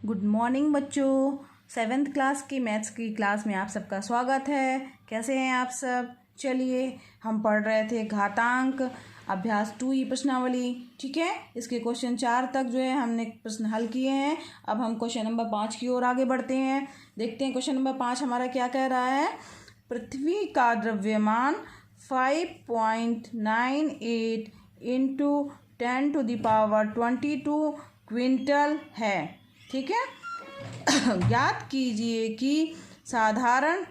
Good morning बच्चों। 7th class की maths की क्लास में आप सबका स्वागत है। कैसे हैं आप सब? चलिए, हम पढ़ रहे थे घातांक अभ्यास 2 प्रश्नावली। ठीक है, इसके क्वेश्चन 4 तक जो है हमने प्रश्न हल किए हैं। अब हम क्वेश्चन नंबर 5 की ओर आगे बढ़ते हैं। देखते हैं क्वेश्चन नंबर 5 हमारा क्या कह रहा है। पृथ्वी का द्रव्यमान 5.98 इंटू 10⁻22 क्विंटल है। ठीक है, ज्ञात कीजिए कि साधारण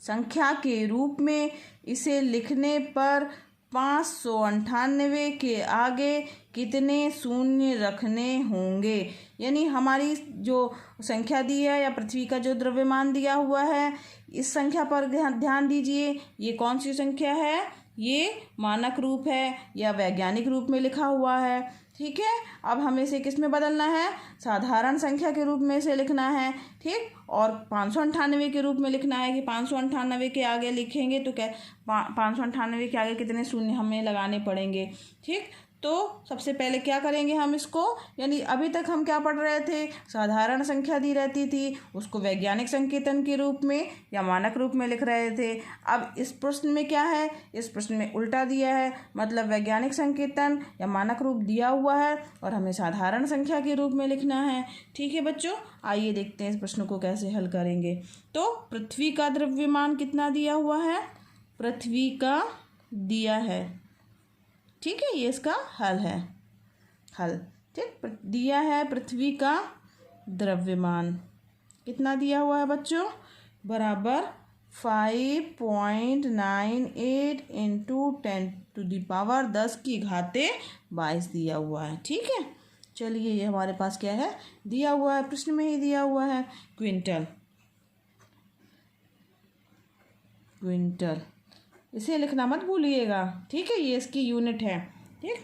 संख्या के रूप में इसे लिखने पर 598 के आगे कितने शून्य रखने होंगे। यानी हमारी जो संख्या दी है या पृथ्वी का जो द्रव्यमान दिया हुआ है, इस संख्या पर ध्यान दीजिए। ये कौन सी संख्या है? ये मानक रूप है या वैज्ञानिक रूप में लिखा हुआ है। ठीक है, अब हमें इसे किस में बदलना है? साधारण संख्या के रूप में इसे लिखना है। ठीक, और 598 के रूप में लिखना है कि 598 के आगे लिखेंगे तो क्या 598 के आगे कितने शून्य हमें लगाने पड़ेंगे। ठीक, तो सबसे पहले क्या करेंगे हम इसको, यानी अभी तक हम क्या पढ़ रहे थे, साधारण संख्या दी रहती थी उसको वैज्ञानिक संकेतन के रूप में या मानक रूप में लिख रहे थे। अब इस प्रश्न में क्या है, इस प्रश्न में उल्टा दिया है, मतलब वैज्ञानिक संकेतन या मानक रूप दिया हुआ है और हमें साधारण संख्या के रूप में लिखना है। ठीक है बच्चों, आइए देखते हैं इस प्रश्न को कैसे हल करेंगे। तो पृथ्वी का द्रव्यमान कितना दिया हुआ है? पृथ्वी का दिया है। ठीक है, ये इसका हल है। हल ठीक, दिया है पृथ्वी का द्रव्यमान कितना दिया हुआ है बच्चों? बराबर 5.98 इंटू 10⁻22 दिया हुआ है। ठीक है, चलिए ये हमारे पास क्या है, दिया हुआ है, प्रश्न में ही दिया हुआ है क्विंटल। क्विंटल इसे लिखना मत भूलिएगा। ठीक है, ये इसकी यूनिट है। ठीक,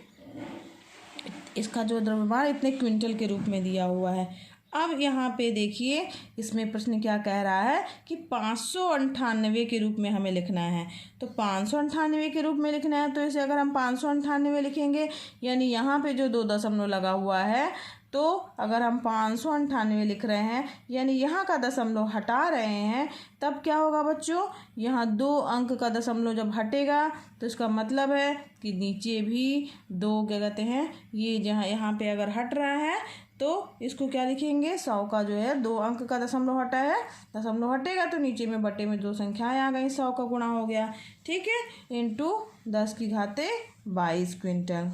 इसका जो द्रव्यमान इतने क्विंटल के रूप में दिया हुआ है। अब यहाँ पे देखिए, इसमें प्रश्न क्या कह रहा है कि 598 के रूप में हमें लिखना है। तो 598 के रूप में लिखना है, तो इसे अगर हम 598 लिखेंगे, यानी यहाँ पे जो 2 दशमलव लगा हुआ है, तो अगर हम 598 लिख रहे हैं यानी यहाँ का दशमलव हटा रहे हैं, तब क्या होगा बच्चों? यहाँ 2 अंक का दशमलव जब हटेगा तो इसका मतलब है कि नीचे भी 2 क्या कहते हैं, ये जहाँ यहाँ पे अगर हट रहा है तो इसको क्या लिखेंगे? 100 का जो है 2 अंक का दशमलव हटा है, दशमलव हटेगा तो नीचे में बटे में 2 संख्याएं आ गई, 100 का गुणा हो गया। ठीक है, इंटू 10⁻22 क्विंटल।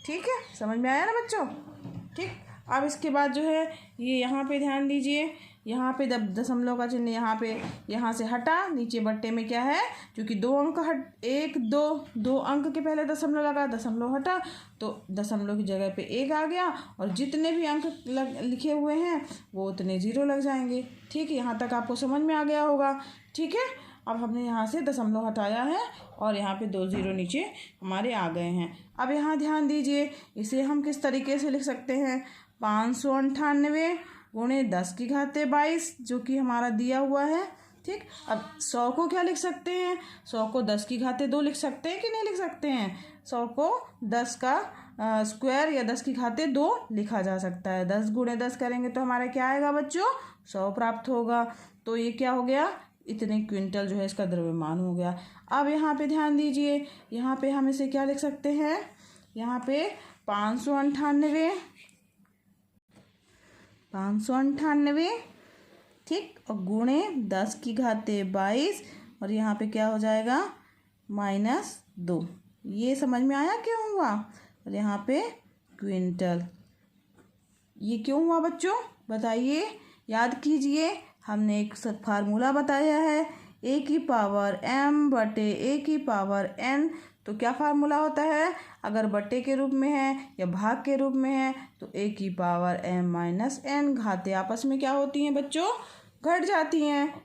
ठीक है, समझ में आया ना बच्चों? ठीक, अब इसके बाद जो है ये यहाँ पे ध्यान दीजिए, यहाँ पे दशमलव का चिन्ह यहाँ से हटा, नीचे बट्टे में क्या है, क्योंकि 2 अंक हट, 1 2 अंक के पहले दशमलव लगा, दशमलव हटा तो दशमलव की जगह पे 1 आ गया और जितने भी अंक लिखे हुए हैं वो उतने 0 लग जाएंगे। ठीक है, यहाँ तक आपको समझ में आ गया होगा। ठीक है, अब हमने यहाँ से दशमलव हटाया है और यहाँ पे 2 0 नीचे हमारे आ गए हैं। अब यहाँ ध्यान दीजिए, इसे हम किस तरीके से लिख सकते हैं? 598 गुणे 10⁻22 जो कि हमारा दिया हुआ है। ठीक, अब 100 को क्या लिख सकते हैं? 100 को 10⁻2 लिख सकते हैं कि नहीं लिख सकते हैं? 100 को 10 का स्क्वायर या 10⁻2 लिखा जा सकता है। 10 गुणे 10 करेंगे तो हमारा क्या आएगा बच्चों? 100 प्राप्त होगा। तो ये क्या हो गया? इतने क्विंटल जो है इसका द्रव्यमान हो गया। अब यहाँ पे ध्यान दीजिए, यहाँ पे हम इसे क्या लिख सकते हैं? यहाँ पे 598 ठीक, और गुणे 10⁻22 और यहाँ पे क्या हो जाएगा? -2। ये समझ में आया क्यों हुआ? और यहाँ पे क्विंटल, ये क्यों हुआ बच्चों? बताइए, याद कीजिए, हमने एक फार्मूला बताया है, a⁻m/a⁻n। तो क्या फार्मूला होता है? अगर बट्टे के रूप में है या भाग के रूप में है तो a⁻m-n, घातें आपस में क्या होती हैं बच्चों? घट जाती हैं।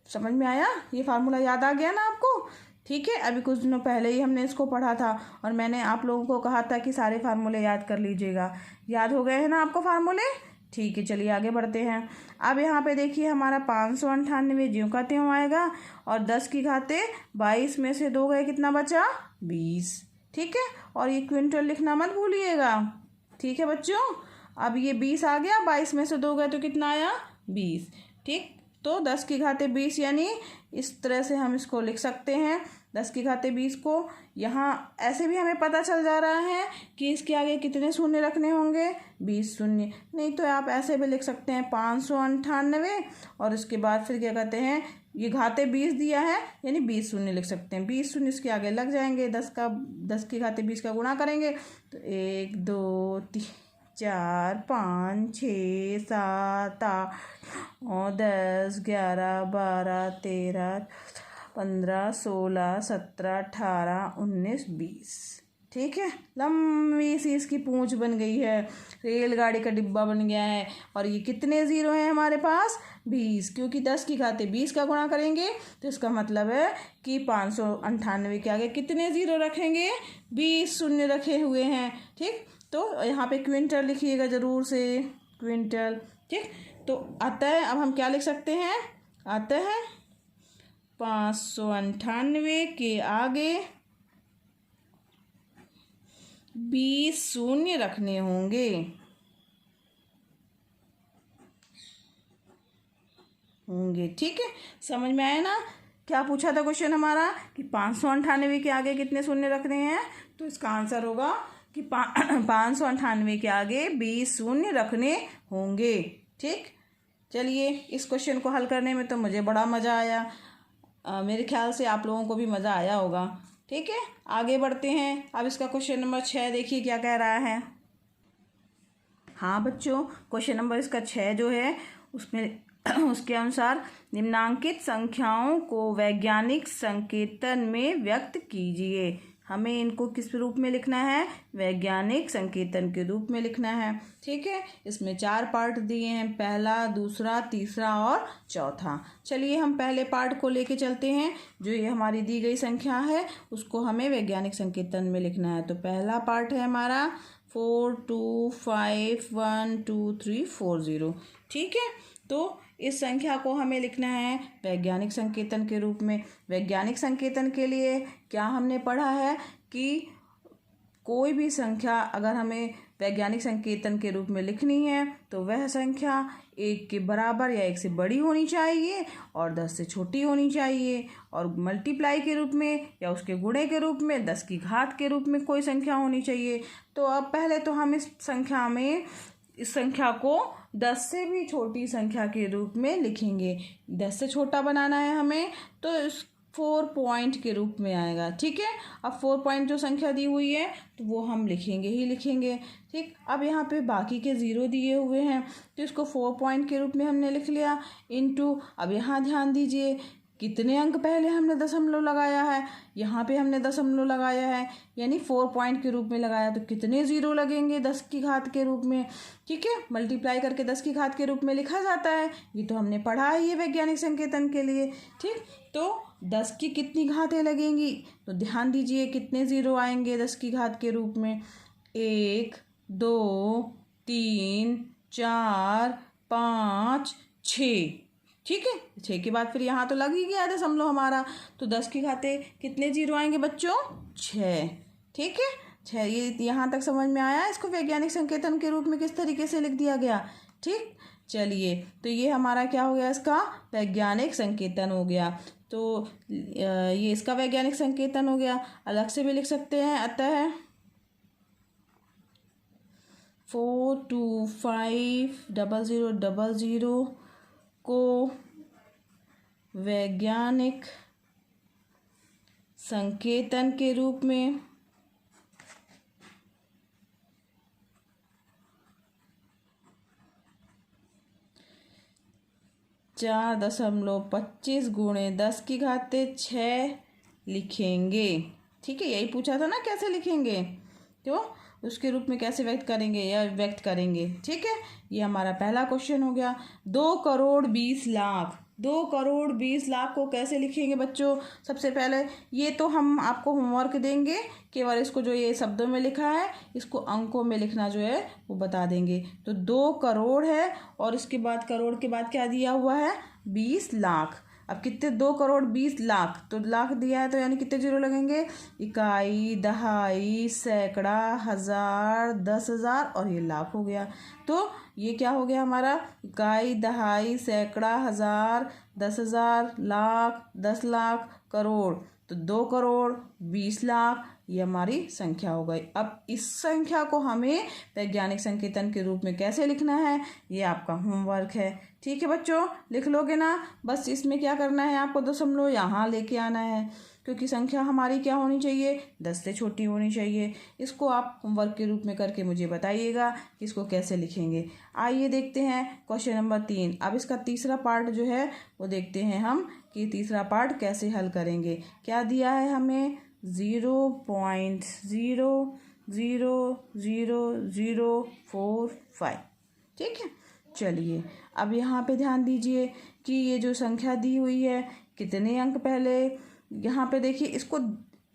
समझ में आया? ये फार्मूला याद आ गया ना आपको? ठीक है, अभी कुछ दिनों पहले ही हमने इसको पढ़ा था और मैंने आप लोगों को कहा था कि सारे फार्मूले याद कर लीजिएगा। याद हो गए हैं ना आपको फार्मूले? ठीक है, चलिए आगे बढ़ते हैं। अब यहाँ पे देखिए, हमारा 598 ज्यों का त्यों आएगा और 10⁻22 में से 2 गए, कितना बचा? 20। ठीक है, और ये क्विंटल लिखना मत भूलिएगा। ठीक है बच्चों। अब ये 20 आ गया, 22 में से 2 गए तो कितना आया 20। ठीक, तो 10 की घाते 20 यानी इस तरह से हम इसको लिख सकते हैं 10 की घाते 20 को। यहाँ ऐसे भी हमें पता चल जा रहा है कि इसके आगे कितने शून्य रखने होंगे 20 शून्य। नहीं तो आप ऐसे भी लिख सकते हैं 598 और उसके बाद फिर क्या कहते हैं ये घाते 20 दिया है यानी 20 शून्य लिख सकते हैं। 20 शून्य इसके आगे लग जाएंगे, 10 की घाते 20 का गुणा करेंगे तो 1 2 3 4 5 6 7 8 9 10 11 12 13 15 16 17 18 19 20। ठीक है, लंबी सी इसकी पूंछ बन गई है, रेलगाड़ी का डिब्बा बन गया है। और ये कितने ज़ीरो हैं हमारे पास 20, क्योंकि 10 की घाते 20 का गुणा करेंगे तो इसका मतलब है कि 598 के आगे कितने ज़ीरो रखेंगे 20 शून्य रखे हुए हैं। ठीक, तो यहाँ पे क्विंटल लिखिएगा ज़रूर से, क्विंटल। ठीक, तो अतः अब हम क्या लिख सकते हैं, अतः 598 के आगे 20 शून्य रखने होंगे ठीक है, समझ में आया ना। क्या पूछा था क्वेश्चन हमारा कि 598 के आगे कितने शून्य रखने हैं, तो इसका आंसर होगा कि 598 के आगे 20 शून्य रखने होंगे। ठीक, चलिए इस क्वेश्चन को हल करने में तो मुझे बड़ा मज़ा आया, मेरे ख्याल से आप लोगों को भी मज़ा आया होगा। ठीक है, आगे बढ़ते हैं। अब इसका क्वेश्चन नंबर 6 देखिए क्या कह रहा है। हाँ बच्चों, क्वेश्चन नंबर इसका 6 जो है उसमें उसके अनुसार निम्नांकित संख्याओं को वैज्ञानिक संकेतन में व्यक्त कीजिए। हमें इनको किस रूप में लिखना है, वैज्ञानिक संकेतन के रूप में लिखना है। ठीक है, इसमें 4 पार्ट दिए हैं, पहला, दूसरा, तीसरा और चौथा। चलिए हम पहले पार्ट को लेके चलते हैं। जो ये हमारी दी गई संख्या है उसको हमें वैज्ञानिक संकेतन में लिखना है। तो पहला पार्ट है हमारा 4 2 5 1 2 3 4 0। ठीक है, तो इस संख्या को हमें लिखना है वैज्ञानिक संकेतन के रूप में। वैज्ञानिक संकेतन के लिए क्या हमने पढ़ा है कि कोई भी संख्या अगर हमें वैज्ञानिक संकेतन के रूप में लिखनी है तो वह संख्या 1 के बराबर या 1 से बड़ी होनी चाहिए और 10 से छोटी होनी चाहिए, और मल्टीप्लाई के रूप में या उसके गुणे के रूप में 10 की घात के रूप में कोई संख्या होनी चाहिए। तो अब पहले तो हम इस संख्या को 10 से भी छोटी संख्या के रूप में लिखेंगे। 10 से छोटा बनाना है हमें तो इस 4 पॉइंट के रूप में आएगा। ठीक है, अब 4 पॉइंट जो संख्या दी हुई है तो वो हम लिखेंगे। ठीक, अब यहाँ पे बाकी के 0 दिए हुए हैं तो इसको 4 पॉइंट के रूप में हमने लिख लिया इनटू। अब यहाँ ध्यान दीजिए कितने अंक पहले हमने दशमलव लगाया है, यहाँ पे हमने दशमलव लगाया है यानी 4 पॉइंट के रूप में लगाया, तो कितने 0 लगेंगे 10 की घात के रूप में। ठीक है, मल्टीप्लाई करके 10 की घात के रूप में लिखा जाता है, ये तो हमने पढ़ा है ये वैज्ञानिक संकेतन के लिए। ठीक, तो 10 की कितनी घातें लगेंगी, तो ध्यान दीजिए कितने 0 आएंगे 10 की घात के रूप में, 1 2 3 4 5 6। ठीक है, 6 के बाद फिर यहाँ तो लग ही गया दशमलव हमारा, तो 10 की घाते कितने 0 आएंगे बच्चों 6। ठीक है, 6। ये यहाँ तक समझ में आया इसको वैज्ञानिक संकेतन के रूप में किस तरीके से लिख दिया गया। ठीक, चलिए तो ये हमारा क्या हो गया, इसका वैज्ञानिक संकेतन हो गया। तो ये इसका वैज्ञानिक संकेतन हो गया। अलग से भी लिख सकते हैं, अतः 4 2 5 0 0 0 को वैज्ञानिक संकेतन के रूप में 4.25 गुणे 10 की घाते 6 लिखेंगे। ठीक है, यही पूछा था ना कैसे लिखेंगे, तो उसके रूप में कैसे व्यक्त करेंगे या व्यक्त करेंगे। ठीक है, ये हमारा पहला क्वेश्चन हो गया। 2 करोड़ 20 लाख, 2 करोड़ 20 लाख को कैसे लिखेंगे बच्चों। सबसे पहले ये तो हम आपको होमवर्क देंगे, केवल इसको जो ये शब्दों में लिखा है इसको अंकों में लिखना जो है वो बता देंगे। तो 2 करोड़ है और इसके बाद करोड़ के बाद क्या दिया हुआ है 20 लाख। अब कितने, 2,20,00,000, तो लाख दिया है तो यानी कितने जीरो लगेंगे, इकाई, दहाई, सैकड़ा, हज़ार, 10,000 और ये लाख हो गया। तो ये क्या हो गया हमारा, इकाई, दहाई, सैकड़ा, हज़ार, 10,000, लाख, 10 लाख, करोड़। तो 2,20,00,000 ये हमारी संख्या हो गई। अब इस संख्या को हमें वैज्ञानिक संकेतन के रूप में कैसे लिखना है, ये आपका होमवर्क है। ठीक है बच्चों, लिख लोगे ना। बस इसमें क्या करना है, आपको दशमलव यहाँ लेके आना है, क्योंकि संख्या हमारी क्या होनी चाहिए, 10 से छोटी होनी चाहिए। इसको आप होमवर्क के रूप में करके मुझे बताइएगा कि इसको कैसे लिखेंगे। आइए देखते हैं क्वेश्चन नंबर 3। अब इसका तीसरा पार्ट जो है वो देखते हैं हम कि तीसरा पार्ट कैसे हल करेंगे। क्या दिया है हमें, 0.0000045। ठीक है, चलिए अब यहाँ पे ध्यान दीजिए कि ये जो संख्या दी हुई है, कितने अंक पहले यहाँ पे देखिए, इसको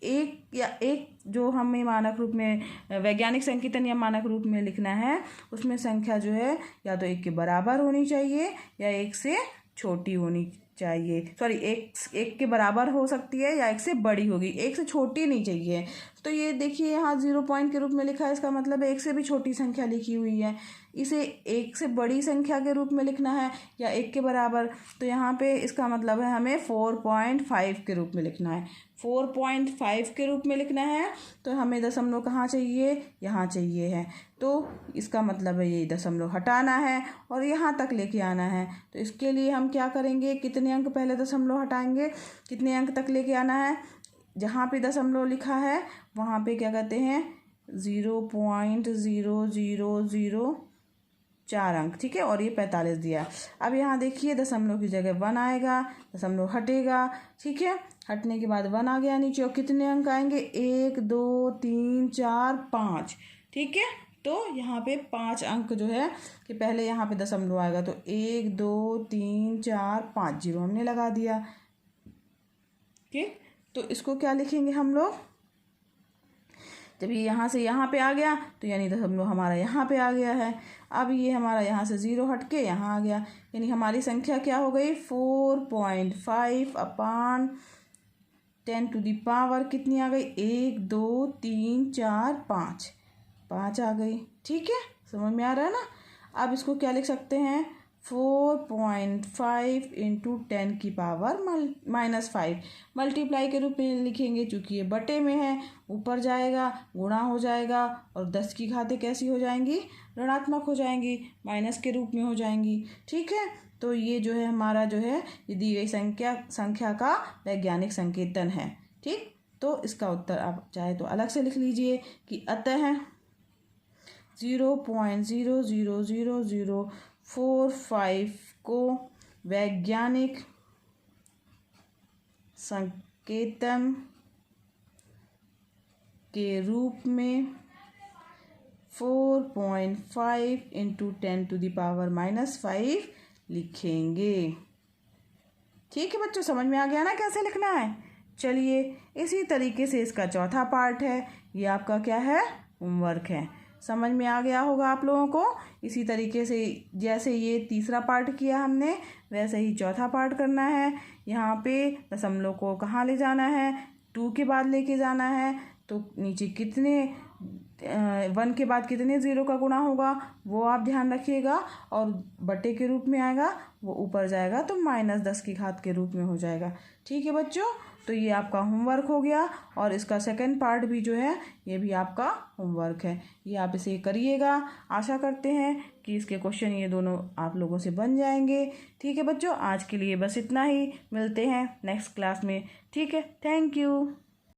एक जो हमें मानक रूप में वैज्ञानिक संकेतन या मानक रूप में लिखना है, उसमें संख्या जो है या तो 1 के बराबर होनी चाहिए या 1 से छोटी होनी चाहिए। सॉरी, एक के बराबर हो सकती है या 1 से बड़ी होगी, 1 से छोटी नहीं चाहिए। तो ये देखिए यहाँ 0 पॉइंट के रूप में लिखा है, इसका मतलब 1 से भी छोटी संख्या लिखी हुई है। इसे 1 से बड़ी संख्या के रूप में लिखना है या 1 के बराबर, तो यहाँ पे इसका मतलब है हमें 4.5 के रूप में लिखना है। 4.5 के रूप में लिखना है तो हमें दशमलव कहाँ चाहिए, यहाँ चाहिए है। तो इसका मतलब है ये दशमलव हटाना है और यहाँ तक लेके आना है। तो इसके लिए हम क्या करेंगे, कितने अंक पहले दशमलव हटाएंगे, कितने अंक तक लेके आना है, जहाँ पे दशमलव लिखा है वहाँ पे क्या कहते हैं 0.0004 अंक। ठीक है, और ये 45 दिया। अब यहाँ देखिए दशमलव की जगह 1 आएगा, दशमलव हटेगा। ठीक है, हटने के बाद 1 आ गया नीचे और कितने अंक आएंगे, 1 2 3 4 5। ठीक है, तो यहाँ पे 5 अंक जो है कि पहले यहाँ पे दशमलव आएगा, तो 1 2 3 4 5 जीरो हमने लगा दिया। ठीक, तो इसको क्या लिखेंगे हम लोग, जब ये यहाँ से यहाँ पे आ गया तो यानी दशमलव हमारा यहाँ पे आ गया है। अब ये हमारा यहाँ से 0 हट के यहाँ आ गया, यानी हमारी संख्या क्या हो गई, 4.5/10⁻⁴ कितनी आ गई, 1 2 3 4 5 आ गई। ठीक है, समझ में आ रहा है ना। अब इसको क्या लिख सकते हैं, 4.5 × 10⁻⁻5 मल्टीप्लाई के रूप में लिखेंगे, चूँकि ये बटे में है, ऊपर जाएगा गुणा हो जाएगा और 10 की घातें कैसी हो जाएंगी, ऋणात्मक हो जाएंगी, माइनस के रूप में हो जाएंगी। ठीक है, तो ये जो है हमारा जो है ये दी गई संख्या का वैज्ञानिक संकेतन है। ठीक, तो इसका उत्तर आप चाहे तो अलग से लिख लीजिए कि अतः 0.0000045 को वैज्ञानिक संकेतन के रूप में 4.5 × 10⁻⁻5 लिखेंगे। ठीक है बच्चों, समझ में आ गया ना कैसे लिखना है। चलिए इसी तरीके से इसका चौथा पार्ट है, ये आपका क्या है, होमवर्क है। समझ में आ गया होगा आप लोगों को। इसी तरीके से जैसे ये तीसरा पार्ट किया हमने, वैसे ही चौथा पार्ट करना है। यहाँ पे दशमलव को कहाँ ले जाना है, 2 के बाद लेके जाना है, तो नीचे कितने 1 के बाद कितने 0 का गुणा होगा वो आप ध्यान रखिएगा, और बटे के रूप में आएगा वो ऊपर जाएगा तो -10 की घात के रूप में हो जाएगा। ठीक है बच्चों, तो ये आपका होमवर्क हो गया और इसका सेकंड पार्ट भी जो है ये भी आपका होमवर्क है। ये आप इसे करिएगा, आशा करते हैं कि इसके क्वेश्चन ये दोनों आप लोगों से बन जाएंगे। ठीक है बच्चों, आज के लिए बस इतना ही, मिलते हैं नेक्स्ट क्लास में। ठीक है, थैंक यू।